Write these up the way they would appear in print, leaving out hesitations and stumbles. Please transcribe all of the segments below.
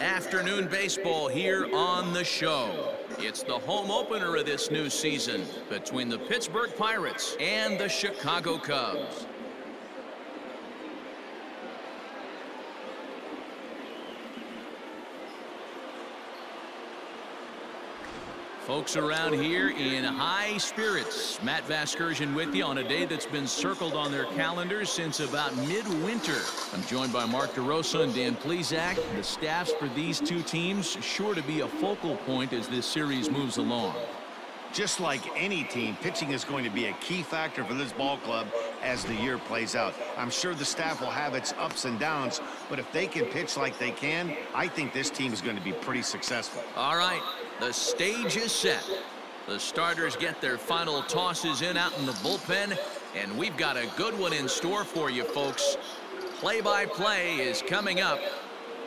afternoon baseball here on the show. It's the home opener of this new season between the Pittsburgh Pirates and the Chicago Cubs. Folks around here in high spirits. Matt Vasgersian with you on a day that's been circled on their calendars since about midwinter. I'm joined by Mark DeRosa and Dan Plesac. The staffs for these two teams sure to be a focal point as this series moves along. Just like any team, pitching is going to be a key factor for this ball club as the year plays out. I'm sure the staff will have its ups and downs, but if they can pitch like they can, I think this team is going to be pretty successful. All right, the stage is set. The starters get their final tosses in out in the bullpen, and we've got a good one in store for you folks. Play-by-play is coming up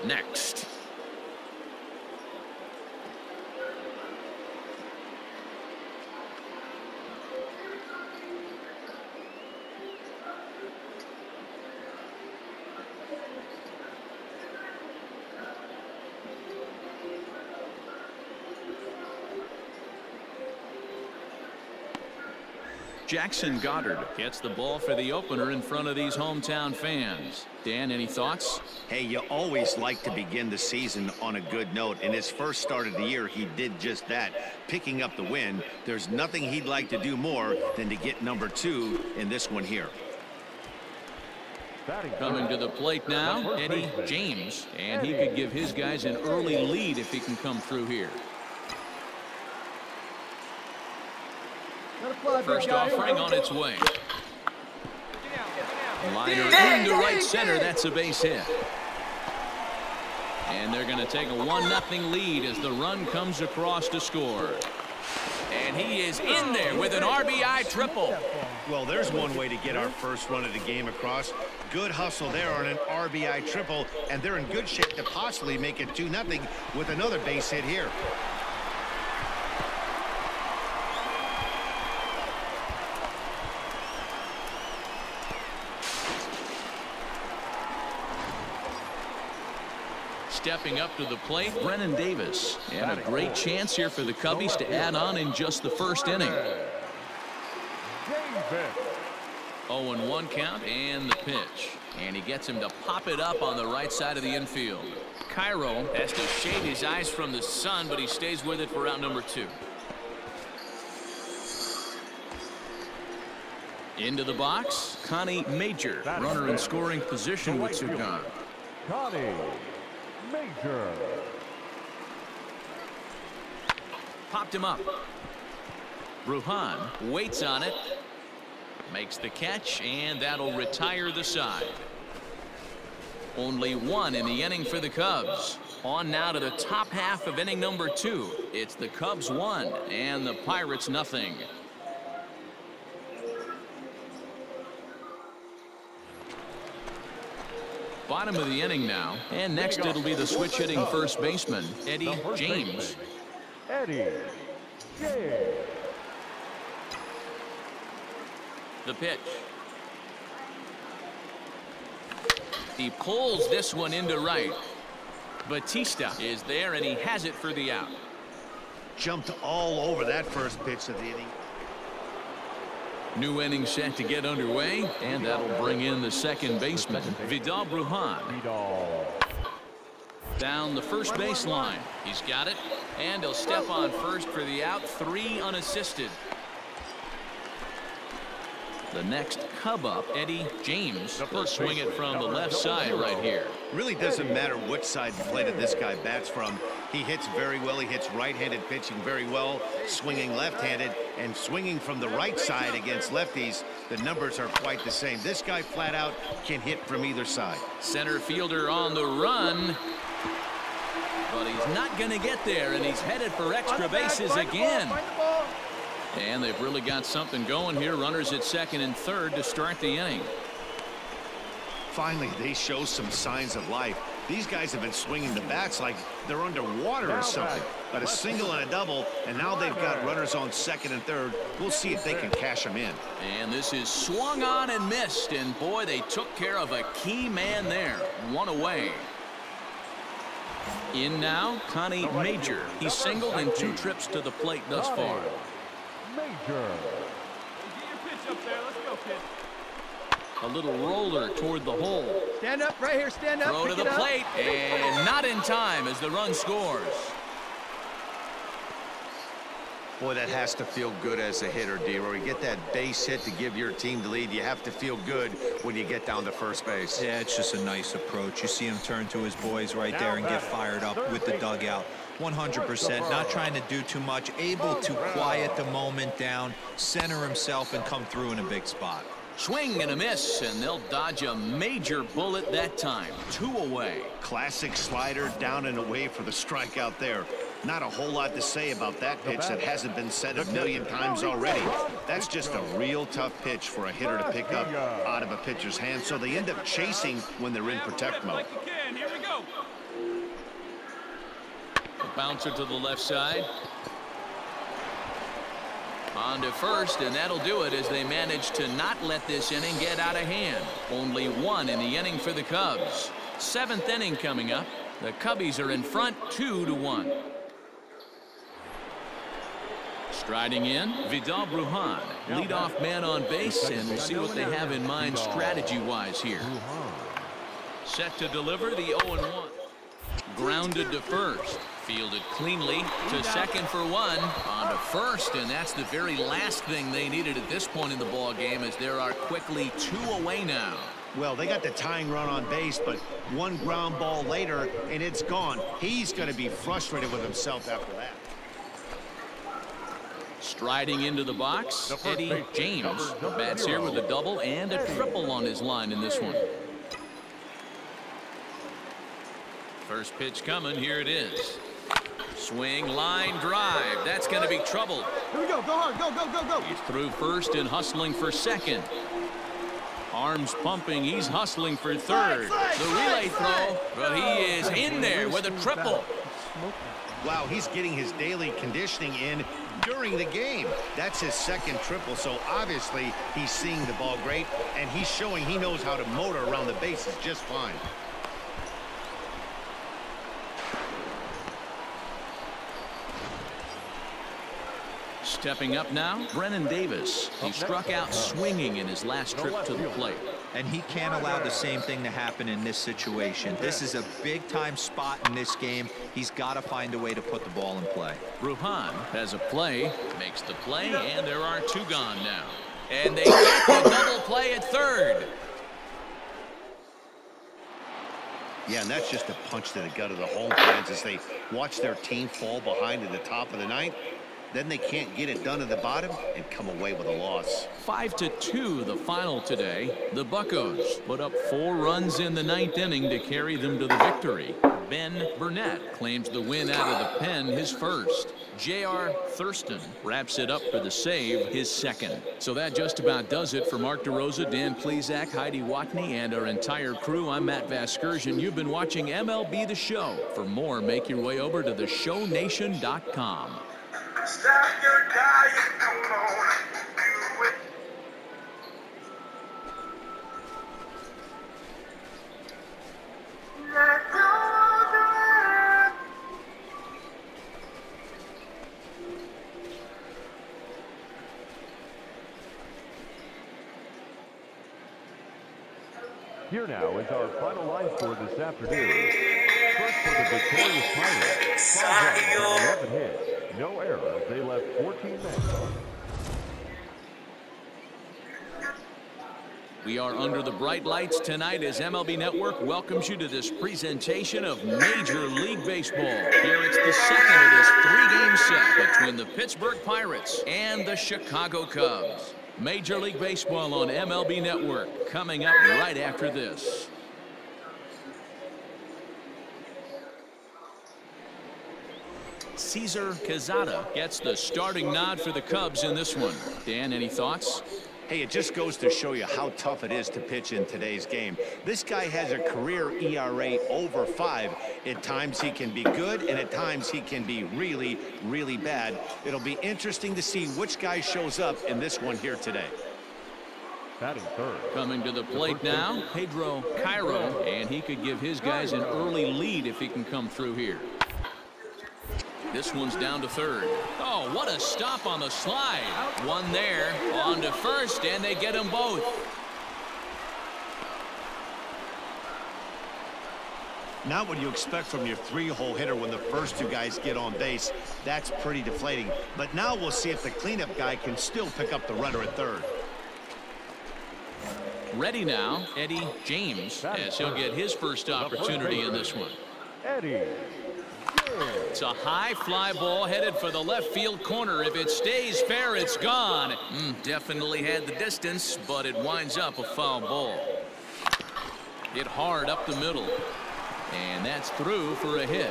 next. Jackson Goddard gets the ball for the opener in front of these hometown fans. Dan, any thoughts? Hey, you always like to begin the season on a good note. In his first start of the year, he did just that, picking up the win. There's nothing he'd like to do more than to get number 2 in this one here. Coming to the plate now, Eddie James, and he could give his guys an early lead if he can come through here. First offering on its way. Liner into right center. That's a base hit. And they're going to take a 1-0 lead as the run comes across to score. And he is in there with an RBI triple. Well, there's one way to get our first run of the game across. Good hustle there on an RBI triple, and they're in good shape to possibly make it 2-0 with another base hit here. Stepping up to the plate, Brennan Davis. And a great chance here for the Cubbies to add on in just the first inning. 0-1 count and the pitch. And he gets him to pop it up on the right side of the infield. Cairo has to shade his eyes from the sun, but he stays with it for out number 2. Into the box, Connie Major, runner in scoring position with Sugan. Connie Major. Popped him up. Bruhan waits on it. Makes the catch, and that'll retire the side. Only 1 in the inning for the Cubs. On now to the top half of inning number 2. It's the Cubs 1 and the Pirates nothing. Bottom of the inning now, and next it'll be the switch hitting first baseman, Eddie James. Eddie James. The pitch. He pulls this one into right. Batista is there, and he has it for the out. Jumped all over that first pitch of the inning. New inning set to get underway, and that'll bring in the second baseman, Vidal Bruhan. Down the first baseline. He's got it, and he'll step on first for the out, 3 unassisted. The next Cub up, Eddie James, will swing it from the left side right here. Really doesn't matter which side of the plate this guy bats from. He hits very well. He hits right-handed pitching very well, swinging left-handed, and swinging from the right side against lefties. The numbers are quite the same. This guy flat out can hit from either side. Center fielder on the run. But he's not going to get there, and he's headed for extra bases again. And they've really got something going here. Runners at second and third to start the inning. Finally, they show some signs of life. These guys have been swinging the bats like they're underwater or something. But a single and a double, and now they've got runners on second and third. We'll see if they can cash them in. And this is swung on and missed. And boy, they took care of a key man there. 1 away. In now, Connie Major. He's singled in 2 trips to the plate thus far. Major. Get your pitch up there. Let's go, kid. A little roller toward the hole. Stand up right here. Stand up. Throw to the plate, and not in time as the run scores. Boy, that has to feel good as a hitter, D-Roy. You get that base hit to give your team the lead. You have to feel good when you get down to first base. Yeah, it's just a nice approach. You see him turn to his boys right there and get fired up with the dugout. 100%, not trying to do too much, able to quiet the moment down, center himself, and come through in a big spot. Swing and a miss, and they'll dodge a major bullet that time. 2 away. Classic slider down and away for the strikeout there. Not a whole lot to say about that pitch that hasn't been said a million times already. That's just a real tough pitch for a hitter to pick up out of a pitcher's hand, so they end up chasing when they're in protect mode. Here we go. A bouncer to the left side. On to first, and that'll do it as they manage to not let this inning get out of hand. Only 1 in the inning for the Cubs. 7th inning coming up. The Cubbies are in front 2-1. Striding in, Vidal Brujan, leadoff man on base, and we'll see what they have in mind strategy-wise here. Set to deliver the 0-1. Grounded to first. Fielded cleanly to second for 1. On to first, and that's the very last thing they needed at this point in the ball game, as there are quickly 2 away now. Well, they got the tying run on base, but 1 ground ball later, and it's gone. He's going to be frustrated with himself after that. Striding into the box, Eddie James bats here with a double and a triple on his line in this one. First pitch coming, here it is. Swing, line, drive. That's going to be trouble. Here we go. Go hard. Go, go, go, go. He's through first and hustling for second. Arms pumping. He's hustling for third. The relay throw, but he is in there with a triple. Wow, he's getting his daily conditioning in during the game. That's his 2nd triple, so obviously he's seeing the ball great, and he's showing he knows how to motor around the bases just fine. Stepping up now, Brennan Davis. He struck out swinging in his last trip to the plate. And he can't allow the same thing to happen in this situation. This is a big-time spot in this game. He's got to find a way to put the ball in play. Brujan has a play, makes the play, and there are 2 gone now. And they get the double play at third. Yeah, and that's just a punch to the gut of the home fans as they watch their team fall behind at the top of the 9th. Then they can't get it done at the bottom and come away with a loss. 5-2 the final today. The Buccos put up 4 runs in the 9th inning to carry them to the victory. Ben Burnett claims the win out of the pen, his first. J.R. Thurston wraps it up for the save, his 2nd. So that just about does it for Mark DeRosa, Dan Plesac, Heidi Watney, and our entire crew. I'm Matt Vasgersian. You've been watching MLB The Show. For more, make your way over to theshownation.com. Stop your dying, come on, do it. Let go of it. Here now is our final line score this afternoon. First for the victorious Pirates, 5 runs, 11 hits, no errors. They left 14 men. We are under the bright lights tonight as MLB Network welcomes you to this presentation of Major League Baseball. Here it's the second of this 3-game set between the Pittsburgh Pirates and the Chicago Cubs. Major League Baseball on MLB Network coming up right after this. Cesar Quezada gets the starting nod for the Cubs in this one. Dan, any thoughts? Hey, it just goes to show you how tough it is to pitch in today's game. This guy has a career ERA over 5. At times he can be good, and at times he can be really, really bad. It'll be interesting to see which guy shows up in this one here today. Batting third. Coming to the plate now, Pedro Cairo, and he could give his guys an early lead if he can come through here. This one's down to third. Oh, what a stop on the slide. One there, on to first, and they get them both. Not what you expect from your three-hole hitter when the first two guys get on base. That's pretty deflating. But now we'll see if the cleanup guy can still pick up the runner at third. Ready now, Eddie James, as he'll get his first opportunity in this one. Eddie. It's a high fly ball headed for the left field corner. If it stays fair, it's gone. Definitely had the distance, but it winds up a foul ball. Hit hard up the middle. And that's through for a hit.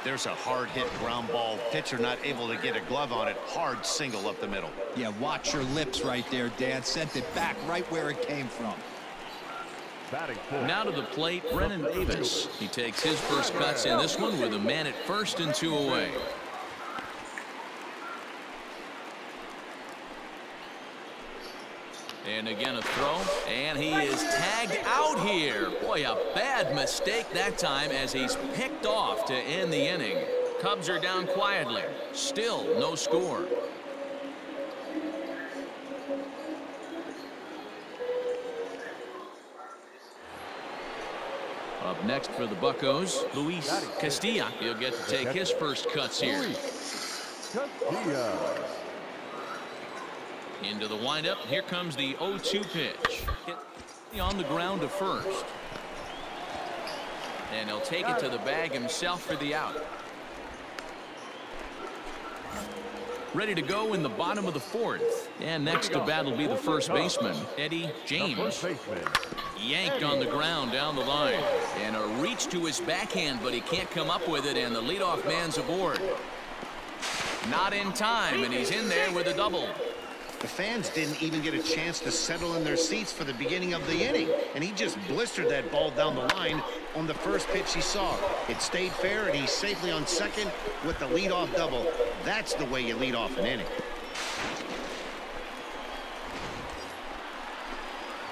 There's a hard hit ground ball. Pitcher not able to get a glove on it. Hard single up the middle. Yeah, watch your lips right there, Dan. Sent it back right where it came from. Now to the plate, Brennan Davis. He takes his first cuts in this one with a man at first and 2 away. And again a throw, and he is tagged out here. Boy, a bad mistake that time as he's picked off to end the inning. Cubs are down quietly. Still no score. Up next for the Buccos, Luis Castilla. He'll get to take his first cuts here. Into the windup. Here comes the 0-2 pitch. Hit on the ground to first. And he'll take it to the bag himself for the out. Ready to go in the bottom of the fourth. And next to bat will be the first baseman, Eddie James. Yanked on the ground down the line. And a reach to his backhand, but he can't come up with it, and the leadoff man's aboard. Not in time, and he's in there with a double. The fans didn't even get a chance to settle in their seats for the beginning of the inning, and he just blistered that ball down the line on the first pitch he saw. It stayed fair, and he's safely on second with the leadoff double. That's the way you lead off an inning.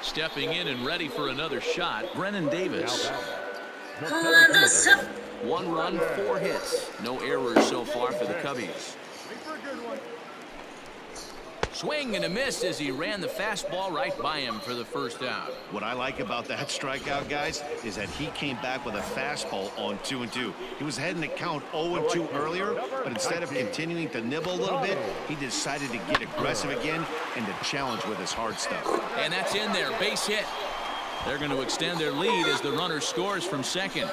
Stepping in and ready for another shot, Brennan Davis. 1 run, 4 hits. No errors so far for the Cubbies. Swing and a miss as he ran the fastball right by him for the first out. What I like about that strikeout, guys, is that he came back with a fastball on 2-2. He was ahead in the count 0-2 earlier, but instead of continuing to nibble a little bit, he decided to get aggressive again and to challenge with his hard stuff. And that's in there, base hit. They're going to extend their lead as the runner scores from second.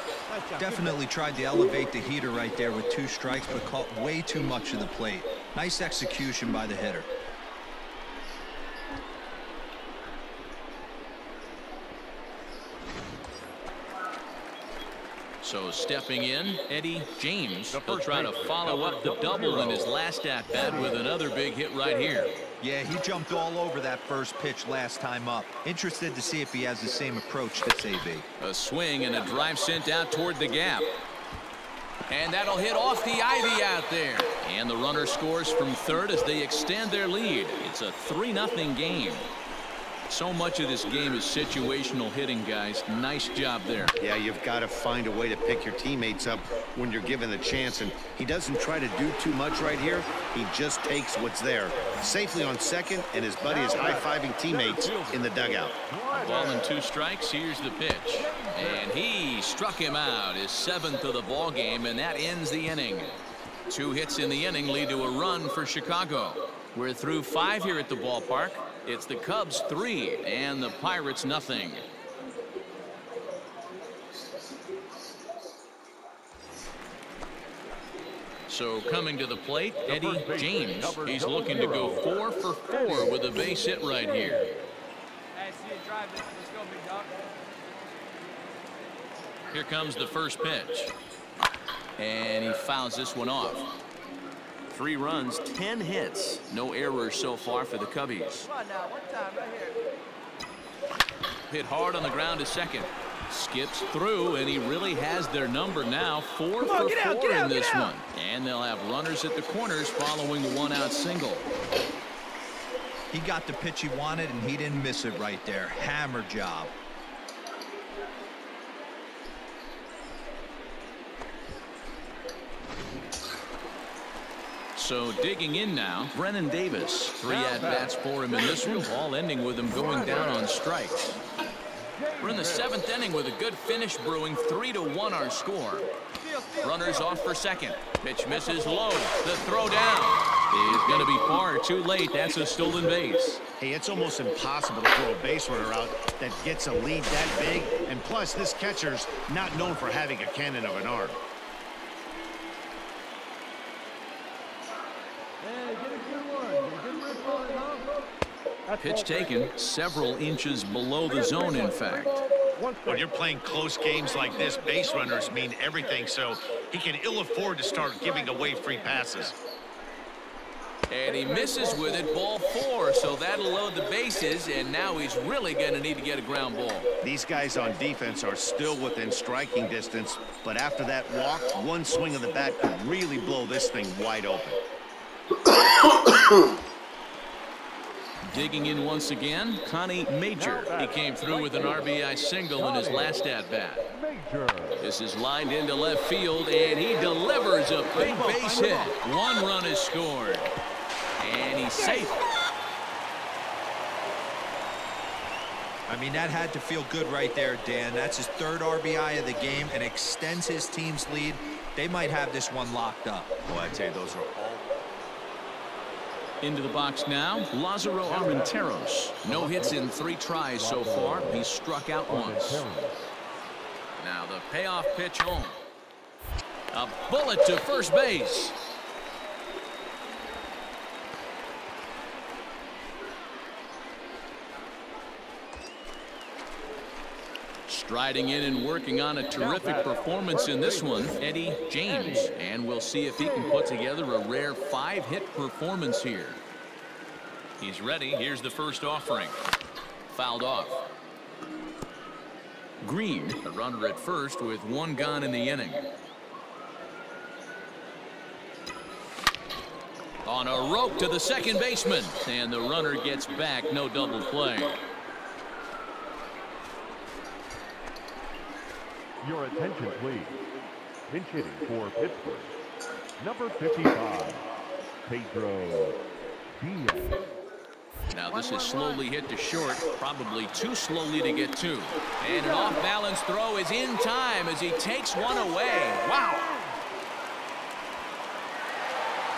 Definitely tried to elevate the heater right there with 2 strikes, but caught way too much of the plate. Nice execution by the hitter. So stepping in, Eddie James. He'll try to follow up the double in his last at-bat with another big hit right here. Yeah, he jumped all over that first pitch last time up. Interested to see if he has the same approach this AB. A swing and a drive sent out toward the gap. And that'll hit off the ivy out there. And the runner scores from third as they extend their lead. It's a 3-0 game. So much of this game is situational hitting, guys. Nice job there. Yeah, you've got to find a way to pick your teammates up when you're given the chance, and he doesn't try to do too much right here. He just takes what's there. Safely on second, and his buddy is high-fiving teammates in the dugout. Ball and 2 strikes. Here's the pitch. And he struck him out, his 7th of the ball game, and that ends the inning. 2 hits in the inning lead to a run for Chicago. We're through 5 here at the ballpark. It's the Cubs 3 and the Pirates nothing. So coming to the plate, Eddie James. He's looking to go 4 for 4 with a base hit right here. Hey, see you drive this. Let's go, big dog. Here comes the first pitch. And he fouls this one off. 3 runs, 10 hits. No errors so far for the Cubbies. Come on now, one time right here. Hit hard on the ground to second. Skips through, and he really has their number now. 4 for 4 in this one. And they'll have runners at the corners following the one-out single. He got the pitch he wanted, and he didn't miss it right there. Hammer job. So digging in now, Brennan Davis. 3 at-bats for him in this one, all ending with him going down on strikes. We're in the 7th inning with a good finish brewing. 3-1 our score. Runners off for second. Pitch misses low. The throw down is going to be far too late. That's a stolen base. Hey, it's almost impossible to throw a base runner out that gets a lead that big. And plus, this catcher's not known for having a cannon of an arm. Pitch taken several inches below the zone, in fact. When you're playing close games like this, base runners mean everything, so he can ill afford to start giving away free passes. And he misses with it, ball 4, so that'll load the bases, and now he's really going to need to get a ground ball. These guys on defense are still within striking distance, but after that walk, one swing of the bat could really blow this thing wide open. Digging in once again, Connie Major. He came through with an RBI single in his last at-bat. This is lined into left field, and he delivers a big base hit. 1 run is scored, and he's safe. I mean, that had to feel good right there, Dan. That's his 3rd RBI of the game and extends his team's lead. They might have this one locked up. Well, I'd say those are all. Into the box now, Lázaro Armenteros. No hits in 3 tries so far. He's struck out once. Now the payoff pitch home. A bullet to first base. Striding in and working on a terrific performance in this one, Eddie James. And we'll see if he can put together a rare 5-hit performance here. He's ready. Here's the first offering. Fouled off. Green, a runner at first with 1 gone in the inning. On a rope to the second baseman. And the runner gets back. No double play. Your attention, please. Pinch hitting for Pittsburgh. Number 55, Pedro Diaz. Now this is slowly hit to short, probably too slowly to get to. And an off-balance throw is in time as he takes one away. Wow.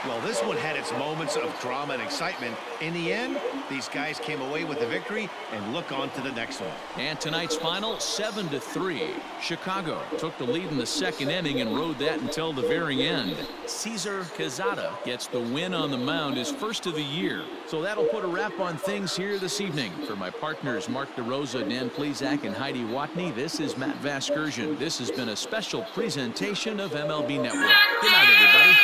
Well, this one had its moments of drama and excitement. In the end, these guys came away with the victory, and look on to the next one. And tonight's final, 7-3. Chicago took the lead in the 2nd inning and rode that until the very end. Cesar Quezada gets the win on the mound, his first of the year. So that'll put a wrap on things here this evening. For my partners, Mark DeRosa, Dan Plesac, and Heidi Watney, this is Matt Vasgersian. This has been a special presentation of MLB Network. Good night, everybody.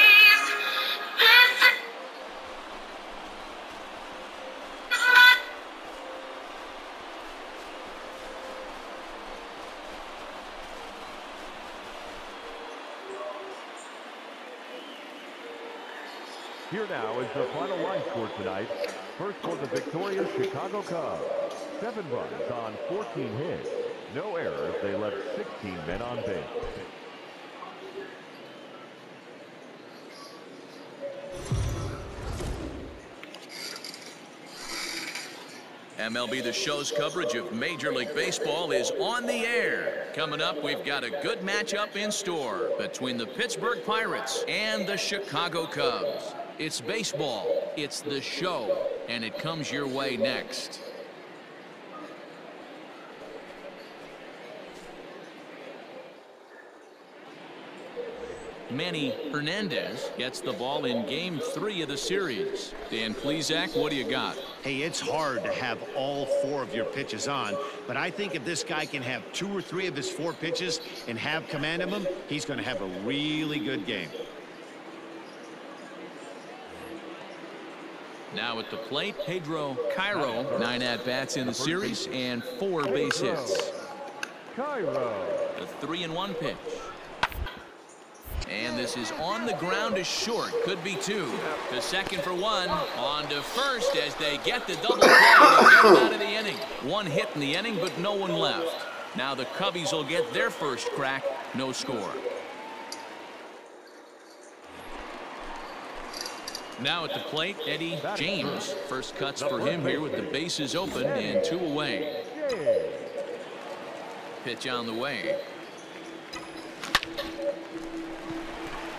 Here now is the final line score tonight. First for the victorious Chicago Cubs. 7 runs on 14 hits. No errors. They left 16 men on base. MLB The Show's coverage of Major League Baseball is on the air. Coming up, we've got a good matchup in store between the Pittsburgh Pirates and the Chicago Cubs. It's baseball, it's the show, and it comes your way next. Manny Hernandez gets the ball in Game 3 of the series. Dan Plesac, what do you got? Hey, it's hard to have all 4 of your pitches on, but I think if this guy can have 2 or 3 of his 4 pitches and have command of them, he's going to have a really good game. Now at the plate, Pedro Cairo, 9 at-bats in the series and 4 base hits. Cairo. The 3-1 pitch. And this is on the ground is short. Could be two. To second for one. On to first as they get the double play to get him out of the inning. One hit in the inning, but no one left. Now the Cubbies will get their first crack. No score. Now at the plate, Eddie James. First cuts for him here with the bases open and 2 away. Pitch on the way.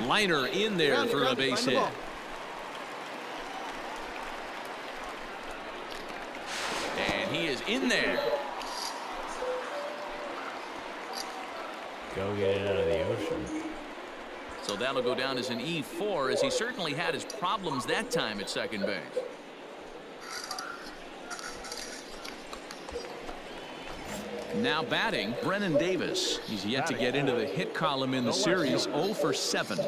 Liner in there for a base hit. And he is in there. Go get it out of the ocean. So that'll go down as an E4, as he certainly had his problems that time at second base. Now batting, Brennan Davis. He's yet to get into the hit column in the series, 0 for 7.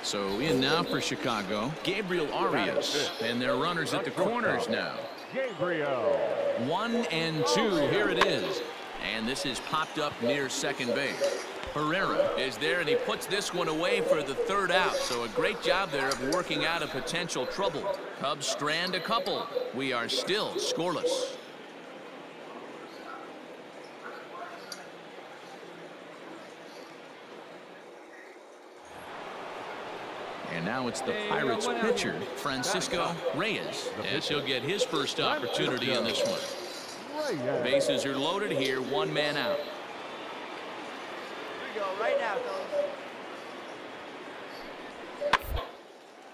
So in now for Chicago, Gabriel Arias. And their runners at the corners now. Gabriel. 1 and 2. Here it is. And this is popped up near second base. Herrera is there, and he puts this one away for the 3rd out. So a great job there of working out of potential trouble. Cubs strand a couple. We are still scoreless. And now it's the Pirates pitcher, Francisco Reyes, as he'll get his first opportunity in this one. Bases are loaded here, 1 man out. Here we go, right now, fellas.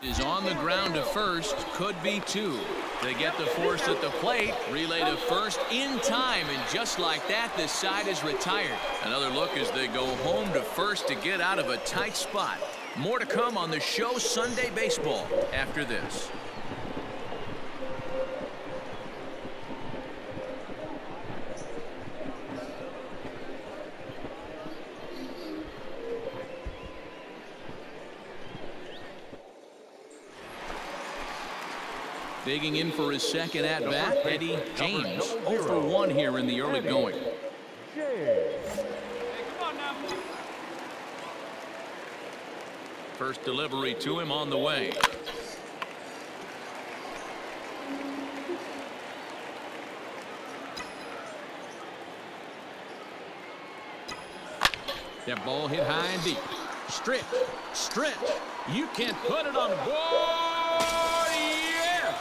Is on the ground to first, could be 2. They get the force at the plate, relay to first in time, and just like that, this side is retired. Another look as they go home to first to get out of a tight spot. More to come on the show Sunday Baseball after this. Digging in for his second at-bat, Eddie James. 0 for 1 here in the early going. Hey, come on now. First delivery to him on the way. That ball hit high and deep. Stretch, stretch. You can't put it on the board. Yeah!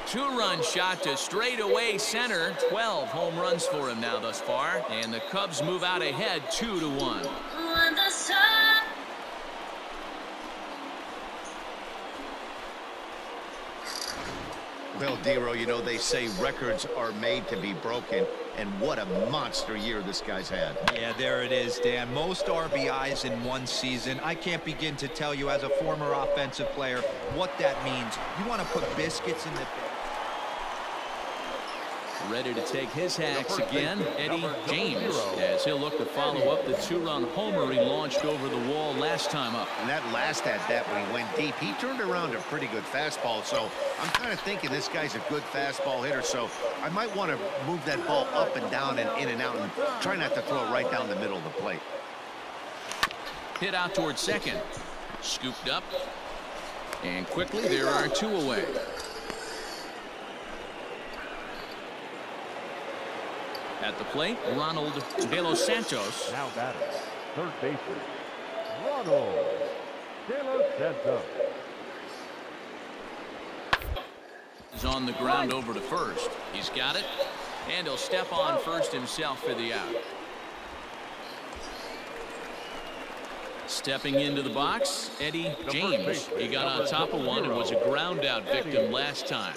Two-run shot to straightaway center. 12 home runs for him now thus far. And the Cubs move out ahead 2-1. Well, Dero, you know, they say records are made to be broken, and what a monster year this guy's had. Yeah, there it is, Dan. Most RBIs in one season. I can't begin to tell you as a former offensive player what that means. You want to put biscuits in the... Ready to take his hacks again, Eddie James, as he'll look to follow up the 2-run homer he launched over the wall last time up. And that last at-bat when he went deep, he turned around a pretty good fastball. So I'm kind of thinking this guy's a good fastball hitter. So I might want to move that ball up and down and in and out and try not to throw it right down the middle of the plate. Hit out towards second. Scooped up. And quickly there are 2 away. At the plate, Ronald De Los Santos. Now batting, third baseman, Ronald De Los Santos. Is on the ground over to first. He's got it, and he'll step on first himself for the out. Stepping into the box, Eddie James. He got on top of one and was a ground out victim last time.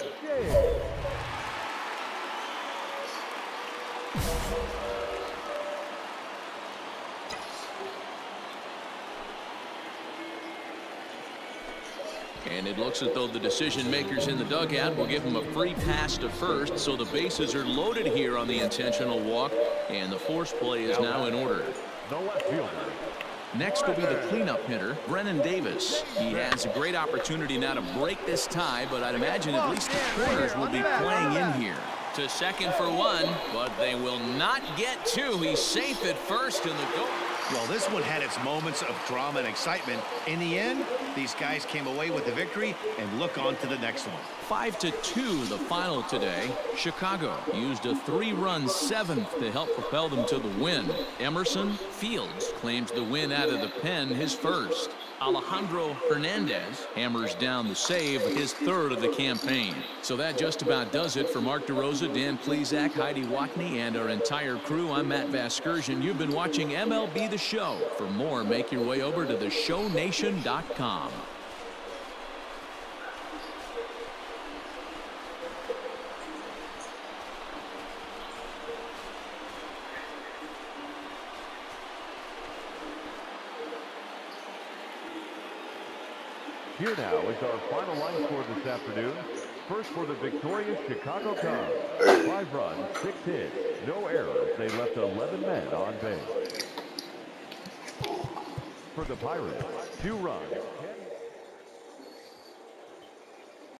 And it looks as though the decision makers in the dugout will give him a free pass to first, so the bases are loaded here on the intentional walk, and the force play is now in order. The left fielder. Next will be the cleanup hitter, Brennan Davis. He has a great opportunity now to break this tie, but I'd imagine at least the corners will be playing in here. To second for one, but they will not get two. He's safe at first in the goal. Well, this one had its moments of drama and excitement. In the end, these guys came away with the victory and look on to the next one. 5-2 the final today. Chicago used a 3-run seventh to help propel them to the win. Emerson Fields claims the win out of the pen, his first. Alejandro Hernandez hammers down the save, his third of the campaign. So that just about does it for Mark DeRosa, Dan Plesac, Heidi Watney, and our entire crew. I'm Matt Vasgersian. You've been watching MLB The Show. For more, make your way over to theshownation.com. Here now is our final line score this afternoon. First for the victorious Chicago Cubs. 5 runs, 6 hits, no errors. They left 11 men on base. For the Pirates, 2 runs, 10